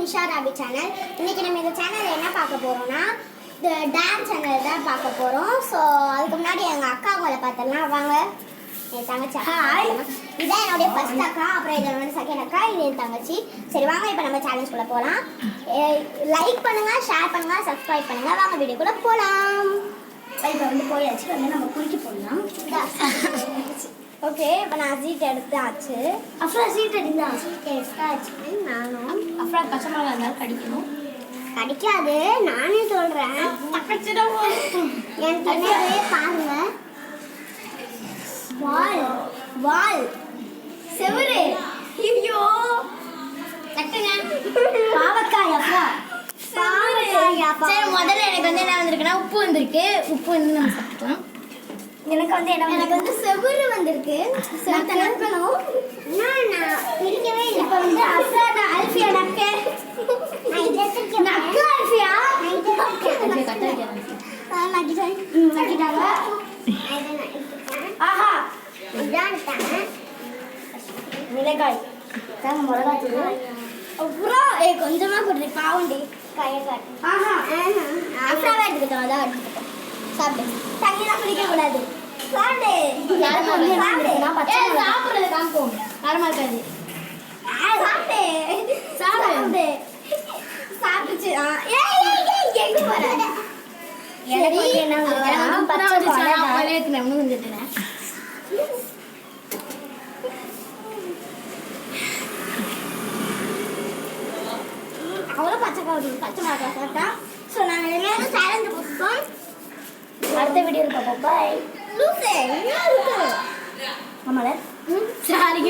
Nisha rabi channel. இன்னைக்கு நம்ம இந்த சேனலில் என்ன பார்க்க போகிறோம்னா டான்ஸ் சேனல் தான் பார்க்க போகிறோம். ஸோ அதுக்கு முன்னாடி எங்கள் அக்கா அவங்கள பார்த்துடலாம். வாங்க. என் தங்கச்சி ஹாய். இதான் என்னுடைய ஃபர்ஸ்ட் அக்கா, அப்புறம் இது என்னோட செகண்ட் அக்கா, இது என் தங்கச்சி. சரி வாங்க இப்போ நம்ம சேலஞ்சுக்குள்ளே போகலாம். லைக் பண்ணுங்கள், ஷேர் பண்ணுங்கள், சப்ஸ்கிரைப் பண்ணுங்கள். வாங்க வீடியோக்குள்ளே போகலாம். இப்போ வந்து போயாச்சு, வந்து நம்ம குளிக்க போடலாம். ஓகே, இப்போ நான் சீட் எடுத்தாச்சு. அஃப்ரா சீட் எடுத்தாச்சு. சீட் எடுத்தாச்சு. நானும் அஃப்ரா கஷ்டமாக இருந்தாலும் கடிக்கணும். கடிக்காது, நானே சொல்கிறேன். என் பின்னாடியே பாருங்க. வால் வால் செவுரு. ஐயோ கட்டுங்க. பாவக்காய் அஃப்ரா. சரி, முதல்ல எனக்கு வந்து என்ன வந்திருக்குன்னா உப்பு வந்திருக்கு. உப்பு வந்து நம்ம சாப்பிட்டோம். எனக்கு வந்து எனக்கு வந்து செவுரு வந்திருக்கு. செவுரு நக்கணும். நான் பிரிக்கவே இல்லை. இப்போ வந்து அஃப்ரா அல்ஃபியா நக்கு நக்கு அல்ஃபியா நக்கிட்டாங்க. ஆஹா இதான் மிளகாய் தாங்க, மிளகாய் தூள். அப்புறம் கொஞ்சமாக போட்டு பாவண்டி கையை காட்டு. ஆஹா அஃப்ராவே எடுத்துக்கிட்டோம். அதான் எடுத்துக்கிட்டோம். சாப்பிடு. தண்ணியெல்லாம் குடிக்கக்கூடாது. சாப்பிடு. சாப்பிட்றது காமிப்போம். காரமாக இருக்காது. சாப்பிடு சாப்பிடு சாப்பிடுச்சு. எங்க போற? எனக்கு வந்து என்ன அவ்வளோ பச்சை மிளகா சாப்பிட்டா. ஸோ நாங்கள் எல்லாரும் சேலஞ்சு போட்டுட்டோம். அடுத்த வீடியோ பார்ப்போம். பாய். லூசு என்ன இருக்கு? ஆமால சாரி.